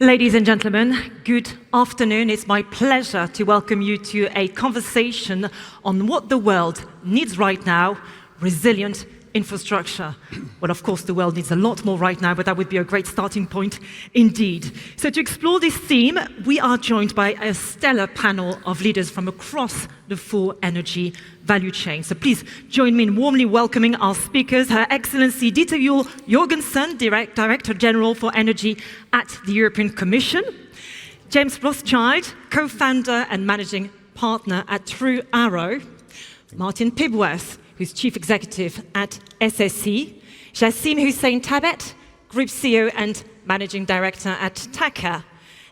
Ladies and gentlemen, good afternoon. It's my pleasure to welcome you to a conversation on what the world needs right now: resilient infrastructure. Well, of course, the world needs a lot more right now, but that would be a great starting point indeed. So to explore this theme, we are joined by a stellar panel of leaders from across the full energy value chain. So please join me in warmly welcoming our speakers: Her Excellency Ditte Juul Jørgensen, Director General for Energy at the European Commission; James Rothschild, co-founder and managing partner at True Arrow; Martin Pibworth, who's Chief Executive at SSE; Jasim Husain Thabet, Group CEO and Managing Director at TAQA;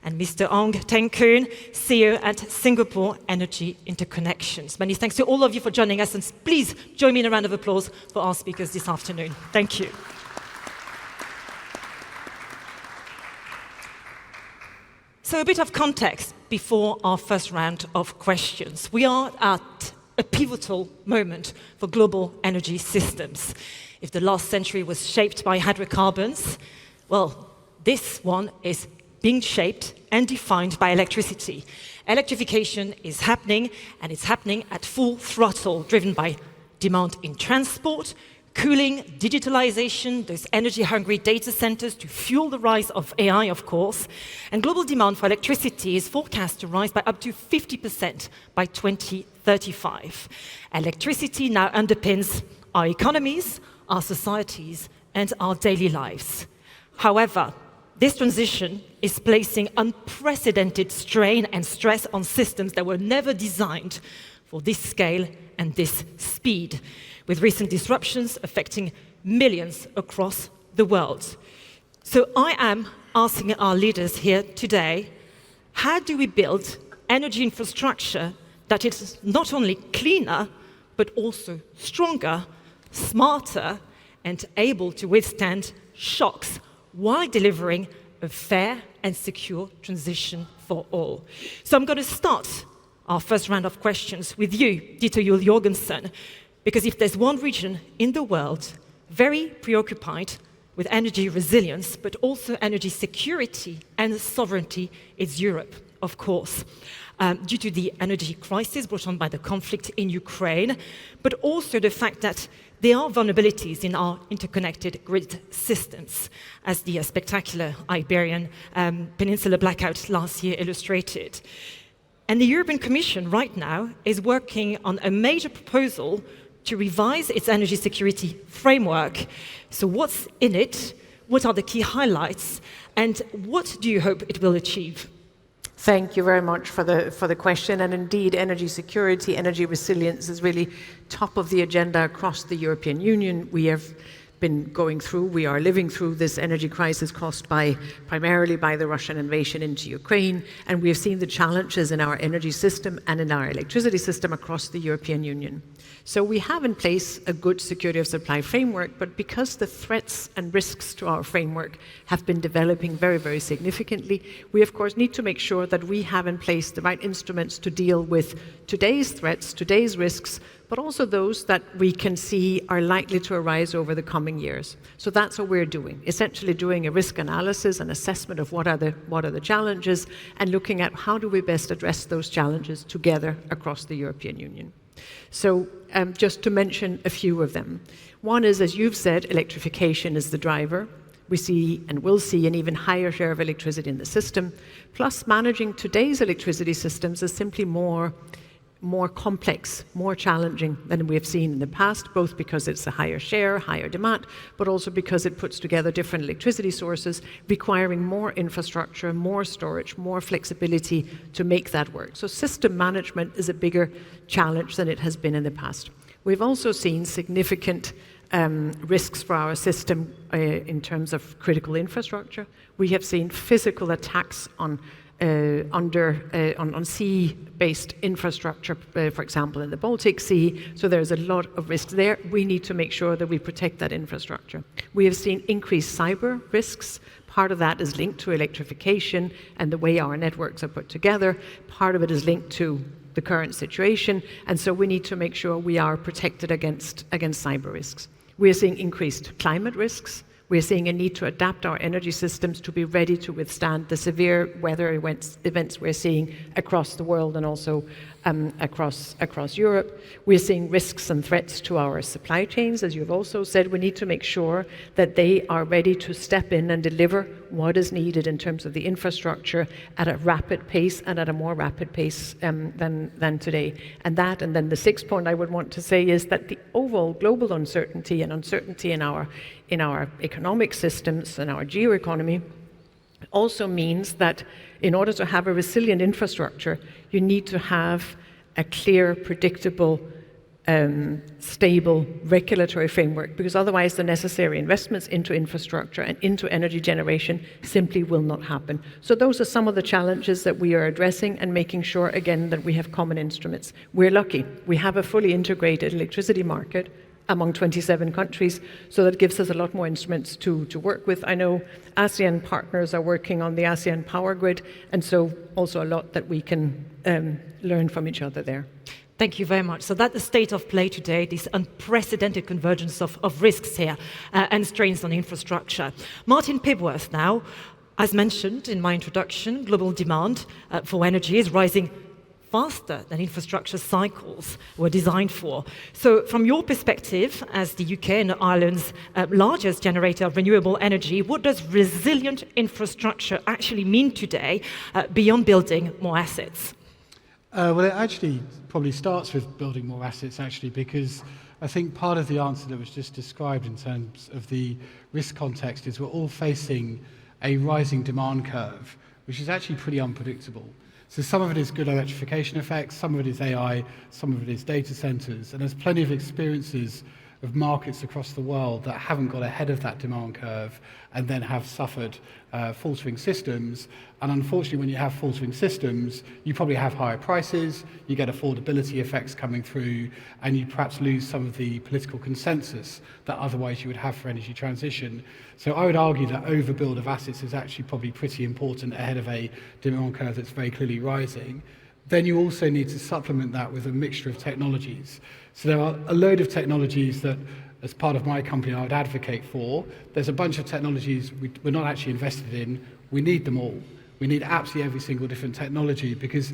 and Mr. Ong Teng Koon, CEO at Singapore Energy Interconnections. Many thanks to all of you for joining us, and please join me in a round of applause for our speakers this afternoon. Thank you. So a bit of context before our first round of questions. We are at a pivotal moment for global energy systems. If the last century was shaped by hydrocarbons, well, this one is being shaped and defined by electricity. Electrification is happening, and it's happening at full throttle, driven by demand in transport, cooling, digitalization, those energy-hungry data centers to fuel the rise of AI, of course. And global demand for electricity is forecast to rise by up to 50% by 2035. Electricity now underpins our economies, our societies, and our daily lives. However, this transition is placing unprecedented strain and stress on systems that were never designed for this scale and this speed, with recent disruptions affecting millions across the world. So I am asking our leaders here today, how do we build energy infrastructure that is not only cleaner, but also stronger, smarter, and able to withstand shocks while delivering a fair and secure transition for all? So I'm going to start our first round of questions with you, Ditte Juul Jørgensen, because if there's one region in the world very preoccupied with energy resilience, but also energy security and sovereignty, it's Europe, of course, due to the energy crisis brought on by the conflict in Ukraine, but also the fact that there are vulnerabilities in our interconnected grid systems, as the spectacular Iberian Peninsula blackout last year illustrated. And the European Commission right now is working on a major proposal to revise its energy security framework. So what's in it? What are the key highlights? And what do you hope it will achieve? Thank you very much for the question. And indeed, energy security, energy resilience is really top of the agenda across the European Union. We are living through this energy crisis caused primarily by the Russian invasion into Ukraine, and we have seen the challenges in our energy system and in our electricity system across the European Union. So we have in place a good security of supply framework, but because the threats and risks to our framework have been developing very, very significantly, we of course need to make sure that we have in place the right instruments to deal with today's threats, today's risks, but also those that we can see are likely to arise over the coming years. So that's what we're doing, essentially doing a risk analysis, an assessment of what are the challenges, and looking at how do we best address those challenges together across the European Union. So just to mention a few of them. One is, as you've said, electrification is the driver. We see and will see an even higher share of electricity in the system. Plus, managing today's electricity systems is simply more complex, more challenging than we have seen in the past, both because it's a higher share, higher demand, but also because it puts together different electricity sources, requiring more infrastructure, more storage, more flexibility to make that work. So system management is a bigger challenge than it has been in the past. We've also seen significant risks for our system in terms of critical infrastructure. We have seen physical attacks on sea-based infrastructure, for example, in the Baltic Sea. So there's a lot of risks there. We need to make sure that we protect that infrastructure. We have seen increased cyber risks. Part of that is linked to electrification and the way our networks are put together. Part of it is linked to the current situation. And so we need to make sure we are protected against cyber risks. We are seeing increased climate risks. We're seeing a need to adapt our energy systems to be ready to withstand the severe weather events we're seeing across the world and also across Europe. We're seeing risks and threats to our supply chains, as you've also said. We need to make sure that they are ready to step in and deliver what is needed in terms of the infrastructure at a rapid pace and at a more rapid pace than today. And then the sixth point I would want to say is that the overall global uncertainty and uncertainty in our economic systems and our geoeconomy also means that in order to have a resilient infrastructure, you need to have a clear, predictable, stable regulatory framework, because otherwise the necessary investments into infrastructure and into energy generation simply will not happen. So those are some of the challenges that we are addressing and making sure, again, that we have common instruments. We're lucky. We have a fully integrated electricity market among 27 countries, so that gives us a lot more instruments to work with. I know ASEAN partners are working on the ASEAN power grid, and so also a lot that we can learn from each other there. Thank you very much. So that's the state of play today, this unprecedented convergence of risks here and strains on infrastructure. Martin Pibworth now, as mentioned in my introduction, global demand for energy is rising faster than infrastructure cycles were designed for. So from your perspective, as the UK and Ireland's largest generator of renewable energy, what does resilient infrastructure actually mean today beyond building more assets? Well, it actually probably starts with building more assets, actually, because I think part of the answer that was just described in terms of the risk context is we're all facing a rising demand curve, which is actually pretty unpredictable. So some of it is good electrification effects, some of it is AI, some of it is data centers, and there's plenty of experiences of markets across the world that haven't got ahead of that demand curve and then have suffered faltering systems. And unfortunately, when you have faltering systems, you probably have higher prices, you get affordability effects coming through, and you perhaps lose some of the political consensus that otherwise you would have for energy transition. So I would argue that overbuild of assets is actually probably pretty important ahead of a demand curve that's very clearly rising. Then you also need to supplement that with a mixture of technologies. So there are a load of technologies that, as part of my company, I would advocate for. There's a bunch of technologies we're not actually invested in. We need them all. We need absolutely every single different technology because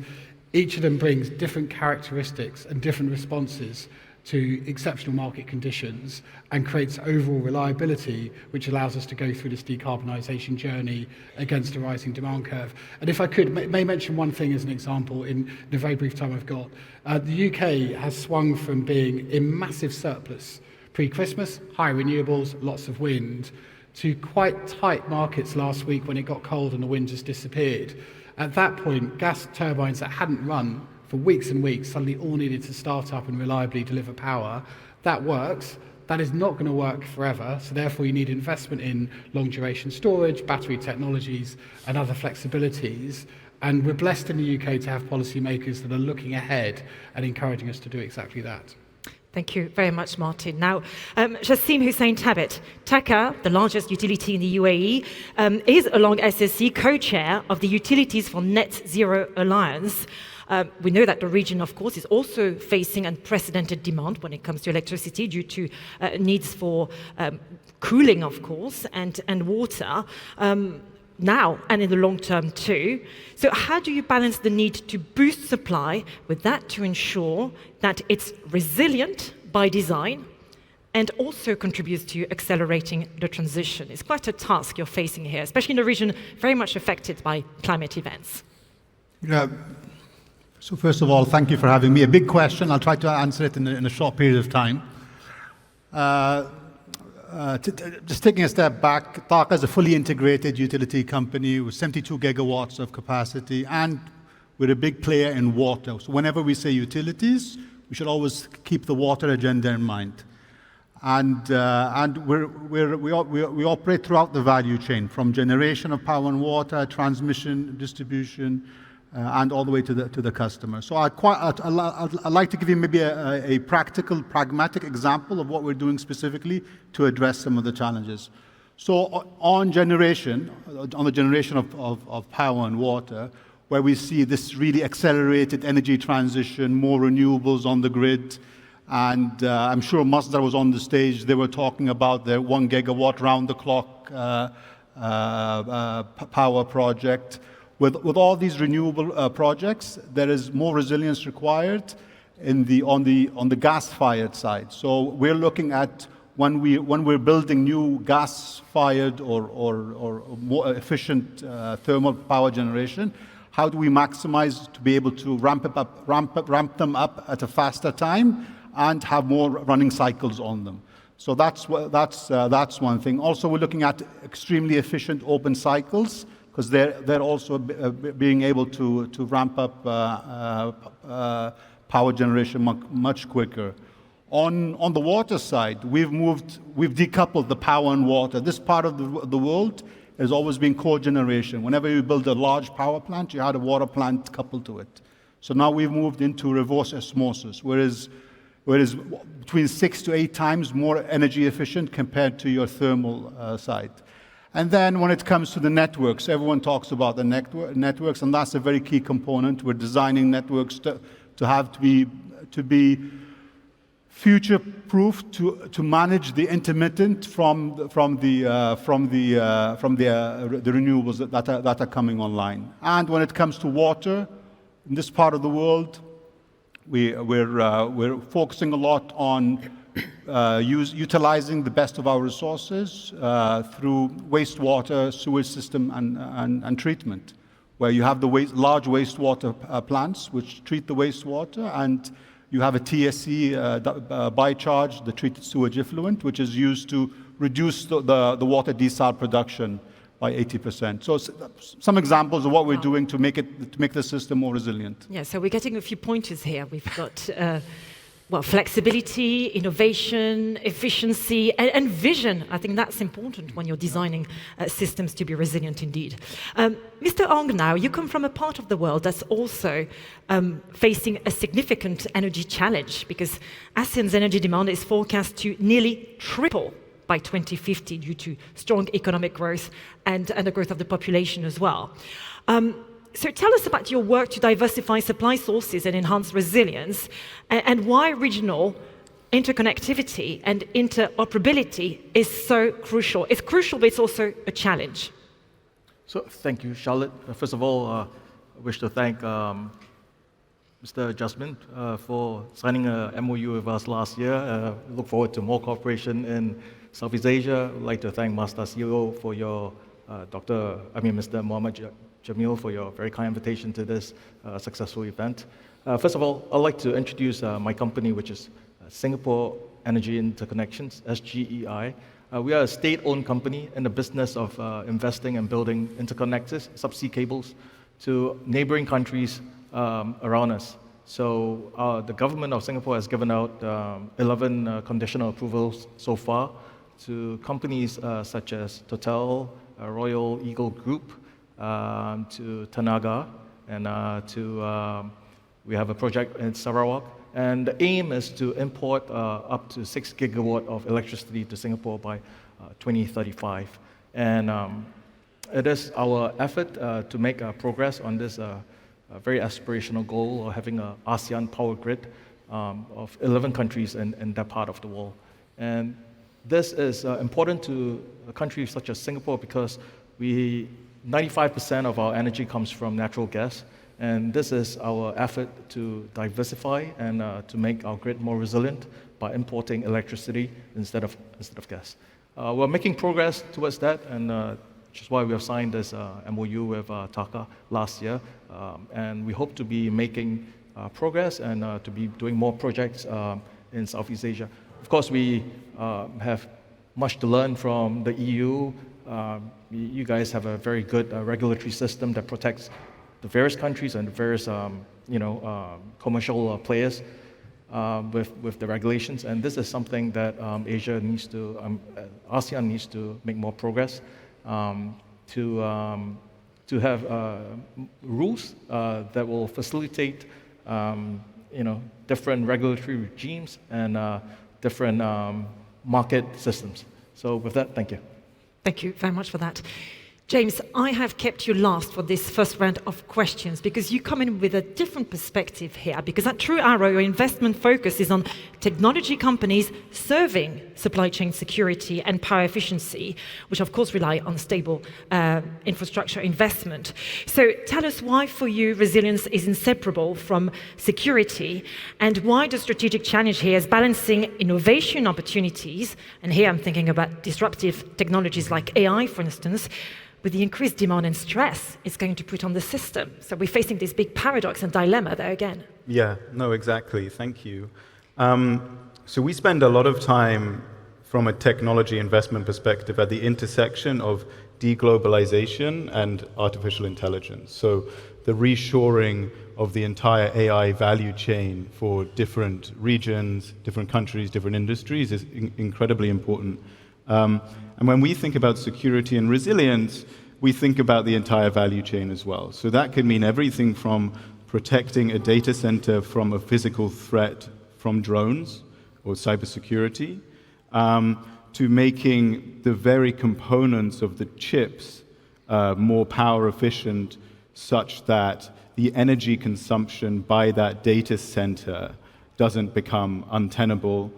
each of them brings different characteristics and different responses to exceptional market conditions and creates overall reliability, which allows us to go through this decarbonisation journey against a rising demand curve. And if I could, may mention one thing as an example in the very brief time I've got. The UK has swung from being in massive surplus pre-Christmas, high renewables, lots of wind, to quite tight markets last week when it got cold and the wind just disappeared. At that point, gas turbines that hadn't run for weeks and weeks suddenly all needed to start up and reliably deliver power. That works. That is not going to work forever, so therefore you need investment in long-duration storage, battery technologies, and other flexibilities. And we're blessed in the UK to have policymakers that are looking ahead and encouraging us to do exactly that. Thank you very much, Martin. Now, Jasim Husain Thabet, TAQA, the largest utility in the UAE, is, along SSE, co-chair of the Utilities for Net Zero Alliance. We know that the region, of course, is also facing unprecedented demand when it comes to electricity due to needs for cooling, of course, and water. Now and in the long term too. So how do you balance the need to boost supply with that to ensure that it's resilient by design and also contributes to accelerating the transition? It's quite a task you're facing here, especially in a region very much affected by climate events. Yeah. So first of all, thank you for having me. A big question. I'll try to answer it in a short period of time. Just taking a step back, TAQA is a fully integrated utility company with 72 gigawatts of capacity, and we're a big player in water. So whenever we say utilities, we should always keep the water agenda in mind. And we operate throughout the value chain, from generation of power and water, transmission, distribution, and all the way to the customer. So I'd like to give you maybe a practical, pragmatic example of what we're doing specifically to address some of the challenges. So on the generation of power and water, where we see this really accelerated energy transition, more renewables on the grid, And I'm sure Masdar was on the stage. They were talking about their 1 gigawatt round-the-clock power project. With all these renewable projects, there is more resilience required on the gas-fired side. So we're looking at when we're building new gas-fired or more efficient thermal power generation, how do we maximize to be able to ramp them up at a faster time and have more running cycles on them? So that's one thing. Also, we're looking at extremely efficient open cycles, because they're also being able to ramp up power generation much quicker. On the water side, we've decoupled the power and water. This part of the world has always been cogeneration. Whenever you build a large power plant, you had a water plant coupled to it. So now we've moved into reverse osmosis, whereas between 6 to 8 times more energy efficient compared to your thermal side. And then when it comes to the networks, everyone talks about the networks, and that's a very key component. We're designing networks to be future-proof to manage the intermittent from the renewables that are coming online. And when it comes to water, in this part of the world, we're focusing a lot on utilizing the best of our resources through wastewater, sewage system, and treatment, where you have the large wastewater plants which treat the wastewater, and you have a TSE by-charge, the treated sewage effluent, which is used to reduce the water desal production by 80%. So some examples of what we're doing to make the system more resilient. Yeah, so we're getting a few pointers here. We've got flexibility, innovation, efficiency, and vision. I think that's important when you're designing systems to be resilient indeed. Mr. Ong, now, you come from a part of the world that's also facing a significant energy challenge, because ASEAN's energy demand is forecast to nearly triple by 2050 due to strong economic growth and the growth of the population as well. So tell us about your work to diversify supply sources and enhance resilience, and why regional interconnectivity and interoperability is so crucial. It's crucial, but it's also a challenge. So thank you, Charlotte. First of all, I wish to thank Mr. Jasim for signing a MOU with us last year. Look forward to more cooperation in Southeast Asia. I'd like to thank Master CEO for your, Mr. Mohammed Jamil, for your very kind invitation to this successful event. First of all, I'd like to introduce my company, which is Singapore Energy Interconnections, SGEI. We are a state-owned company in the business of investing and building interconnectors, subsea cables, to neighboring countries around us. So the government of Singapore has given out 11 conditional approvals so far to companies such as Total, Royal Eagle Group, to Tenaga, and we have a project in Sarawak. And the aim is to import up to 6 gigawatt of electricity to Singapore by 2035. And it is our effort to make progress on this very aspirational goal of having an ASEAN power grid of 11 countries in that part of the world. And this is important to a country such as Singapore because 95% of our energy comes from natural gas, and this is our effort to diversify and to make our grid more resilient by importing electricity instead of gas. We're making progress towards that, and which is why we have signed this MOU with TAQA last year, and we hope to be making progress and to be doing more projects in Southeast Asia. Of course, we have much to learn from the EU. You guys have a very good regulatory system that protects the various countries and the various commercial players with the regulations. And this is something that ASEAN needs to make more progress to have rules that will facilitate different regulatory regimes and different market systems. So with that, thank you. Thank you very much for that. James, I have kept you last for this first round of questions because you come in with a different perspective here, because at True Arrow, your investment focus is on technology companies serving supply chain security and power efficiency, which of course rely on stable infrastructure investment. So tell us why for you resilience is inseparable from security, and why the strategic challenge here is balancing innovation opportunities, and here I'm thinking about disruptive technologies like AI, for instance, with the increased demand and stress it's going to put on the system. So we're facing this big paradox and dilemma there again. Yeah, no, exactly. Thank you. So we spend a lot of time from a technology investment perspective at the intersection of deglobalization and artificial intelligence. So the reshoring of the entire AI value chain for different regions, different countries, different industries is incredibly important. And when we think about security and resilience, we think about the entire value chain as well. So that could mean everything from protecting a data center from a physical threat from drones or cybersecurity, to making the very components of the chips more power efficient, such that the energy consumption by that data center doesn't become untenable,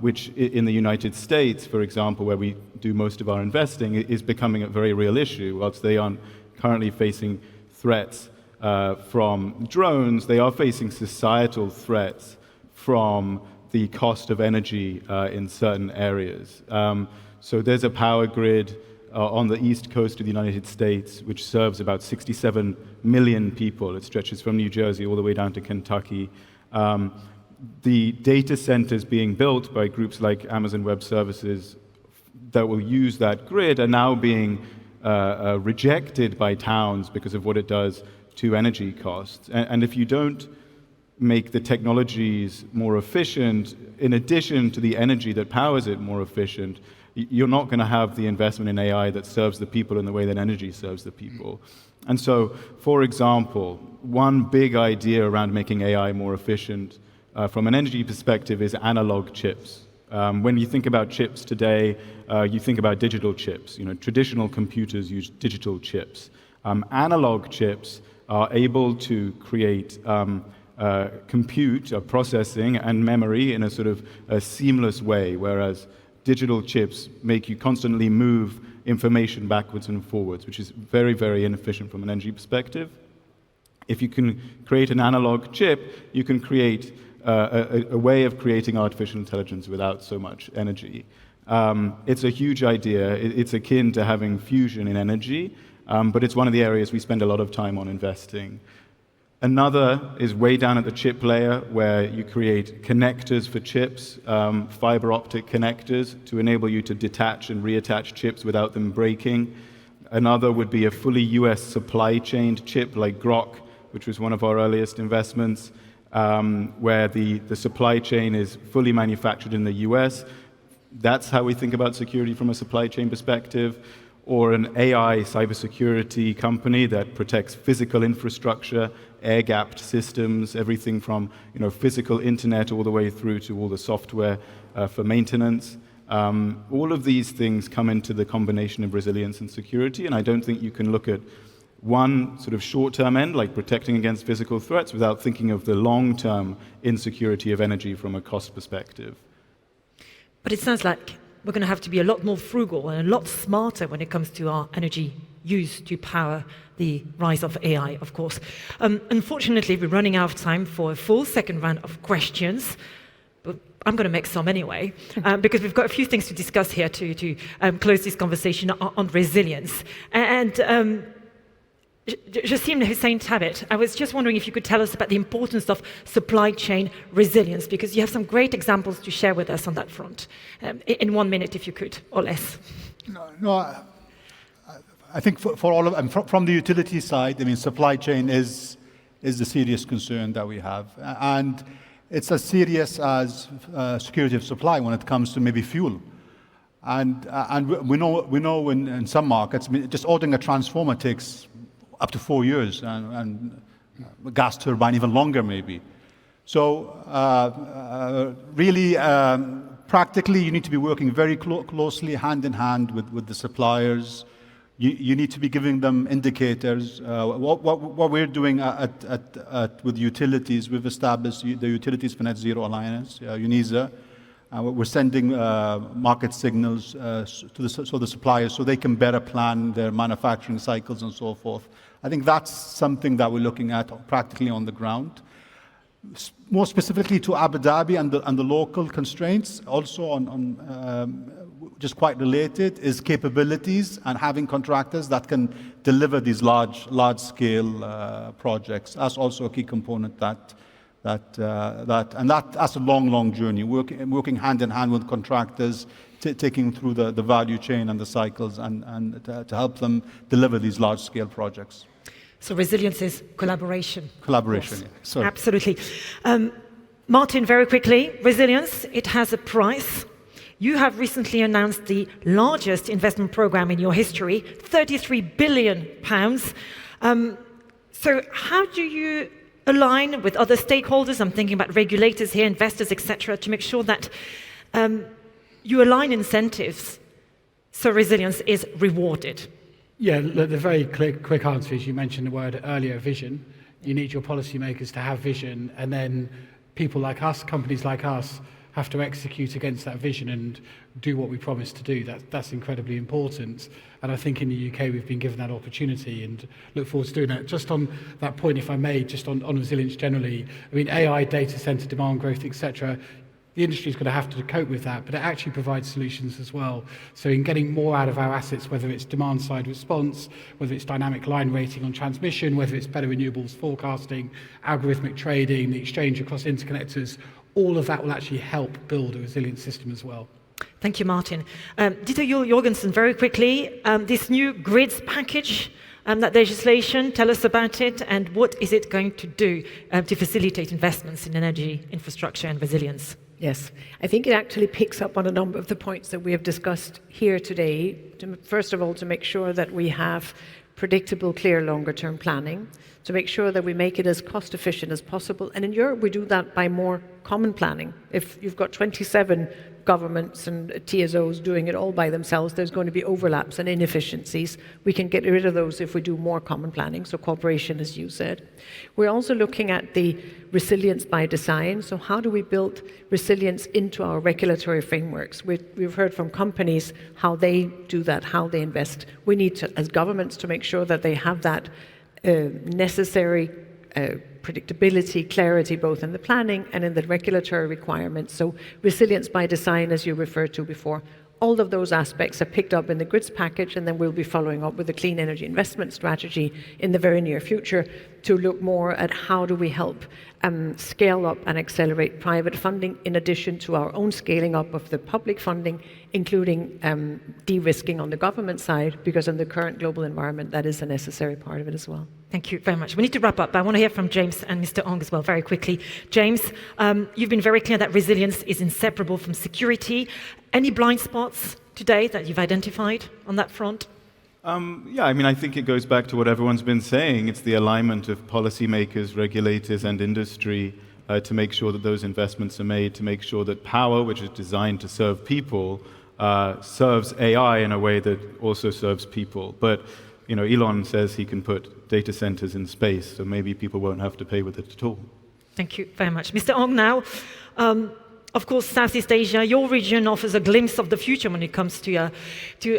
which in the United States, for example, where we do most of our investing, is becoming a very real issue. Whilst they aren't currently facing threats from drones, they are facing societal threats from the cost of energy in certain areas. So there's a power grid on the east coast of the United States, which serves about 67 million people. It stretches from New Jersey all the way down to Kentucky. The data centers being built by groups like Amazon Web Services that will use that grid are now being rejected by towns because of what it does to energy costs. And if you don't make the technologies more efficient, in addition to the energy that powers it more efficient, you're not going to have the investment in AI that serves the people in the way that energy serves the people. And so, for example, one big idea around making AI more efficient from an energy perspective is analog chips. When you think about chips today, you think about digital chips. You know, traditional computers use digital chips. Analog chips are able to create compute, processing, and memory in a sort of a seamless way, whereas digital chips make you constantly move information backwards and forwards, which is very, very inefficient from an energy perspective. If you can create an analog chip, you can create a way of creating artificial intelligence without so much energy. It's a huge idea. It's akin to having fusion in energy, but it's one of the areas we spend a lot of time on investing. Another is way down at the chip layer, where you create connectors for chips, fiber optic connectors, to enable you to detach and reattach chips without them breaking. Another would be a fully US supply chained chip like Grok, which was one of our earliest investments, where the supply chain is fully manufactured in the US. That's how we think about security from a supply chain perspective. Or an AI cybersecurity company that protects physical infrastructure, air-gapped systems, everything from physical internet all the way through to all the software for maintenance. All of these things come into the combination of resilience and security, and I don't think you can look at one sort of short-term end, like protecting against physical threats, without thinking of the long-term insecurity of energy from a cost perspective. But it sounds like we're going to have to be a lot more frugal and a lot smarter when it comes to our energy use to power the rise of AI, of course. Unfortunately, we're running out of time for a full second round of questions, but I'm going to make some anyway, because we've got a few things to discuss here to close this conversation on resilience. And Jasim Husain Thabet, I was just wondering if you could tell us about the importance of supply chain resilience, because you have some great examples to share with us on that front. In 1 minute, if you could, or less. No, I think for all of, and from the utility side, I mean, supply chain is the serious concern that we have, and it's as serious as security of supply when it comes to maybe fuel. And we know in some markets, just ordering a transformer takes up to 4 years, and gas turbine even longer maybe. So really, practically, you need to be working very closely, hand in hand with the suppliers. you need to be giving them indicators. What we're doing with utilities, we've established the Utilities for Net Zero Alliance, UNISA. We're sending market signals to the suppliers so they can better plan their manufacturing cycles and so forth. I think that's something that we're looking at practically on the ground. More specifically to Abu Dhabi and the local constraints, also on just quite related, is capabilities and having contractors that can deliver these large-scale projects. That's also a key component that's a long journey. Working hand in hand with contractors, taking through the value chain and the cycles, and to help them deliver these large-scale projects. So resilience is collaboration. Collaboration, yeah. Sorry. Absolutely. Martin, very quickly, resilience, it has a price. You have recently announced the largest investment program in your history, £33 billion. So how do you align with other stakeholders? I'm thinking about regulators here, investors, etc., to make sure that you align incentives so resilience is rewarded. Yeah, the very quick answer is you mentioned the word earlier, vision. You need your policymakers to have vision, and then people like us, companies like us, have to execute against that vision and do what we promised to do. That's incredibly important. And I think in the UK we've been given that opportunity and look forward to doing that. Just on that point, if I may, just on resilience generally, I mean, AI, data center demand growth, etc., the industry's going to have to cope with that, but it actually provides solutions as well. So in getting more out of our assets, whether it's demand-side response, whether it's dynamic line rating on transmission, whether it's better renewables forecasting, algorithmic trading, the exchange across interconnectors, all of that will actually help build a resilient system as well. Thank you, Martin. Ditte Juul Jørgensen, very quickly, this new grids package, that legislation, tell us about it, and what is it going to do to facilitate investments in energy infrastructure and resilience? Yes, I think it actually picks up on a number of the points that we have discussed here today. First of all, to make sure that we have predictable, clear, longer-term planning, to make sure that we make it as cost-efficient as possible. And in Europe, we do that by more common planning. If you've got 27 governments and TSOs doing it all by themselves, there's going to be overlaps and inefficiencies. We can get rid of those if we do more common planning, so cooperation, as you said. We're also looking at the resilience by design. So how do we build resilience into our regulatory frameworks? We've heard from companies how they do that, how they invest. We need to, as governments, to make sure that they have that necessary predictability, clarity, both in the planning and in the regulatory requirements. So resilience by design, as you referred to before, all of those aspects are picked up in the grids package, and then we'll be following up with the clean energy investment strategy in the very near future to look more at how do we help scale up and accelerate private funding in addition to our own scaling up of the public funding, including de-risking on the government side, because in the current global environment, that is a necessary part of it as well. Thank you very much. We need to wrap up. I want to hear from James and Mr. Ong as well, very quickly. James, you've been very clear that resilience is inseparable from security. Any blind spots today that you've identified on that front? Yeah, I mean, I think it goes back to what everyone's been saying. It's the alignment of policymakers, regulators, and industry to make sure that those investments are made, to make sure that power, which is designed to serve people, serves AI in a way that also serves people. But you know, Elon says he can put data centers in space, so maybe people won't have to pay with it at all. Thank you very much. Mr. Ong now. Of course, Southeast Asia, your region offers a glimpse of the future when it comes to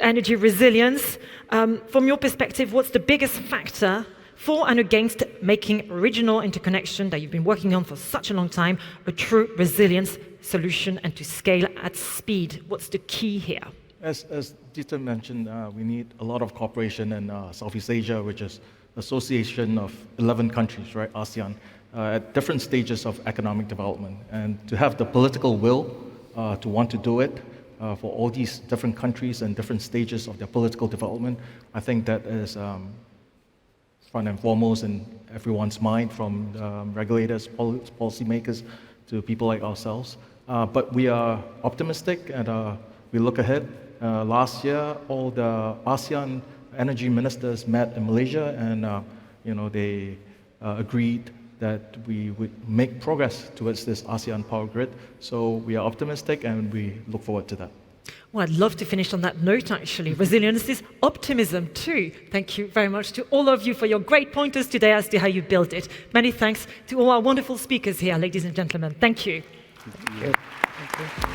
energy resilience. From your perspective, what's the biggest factor for and against making regional interconnection that you've been working on for such a long time a true resilience solution and to scale at speed? What's the key here? As Ditte mentioned, we need a lot of cooperation in Southeast Asia, which is association of 11 countries, right, ASEAN, at different stages of economic development. And to have the political will to want to do it for all these different countries and different stages of their political development, I think that is front and foremost in everyone's mind, from regulators, policymakers, to people like ourselves. But we are optimistic and we look ahead. Last year, all the ASEAN energy ministers met in Malaysia, and they agreed that we would make progress towards this ASEAN power grid. So we are optimistic, and we look forward to that. Well, I'd love to finish on that note, actually. Resilience is optimism, too. Thank you very much to all of you for your great pointers today as to how you build it. Many thanks to all our wonderful speakers here, ladies and gentlemen. Thank you. Thank you. Thank you.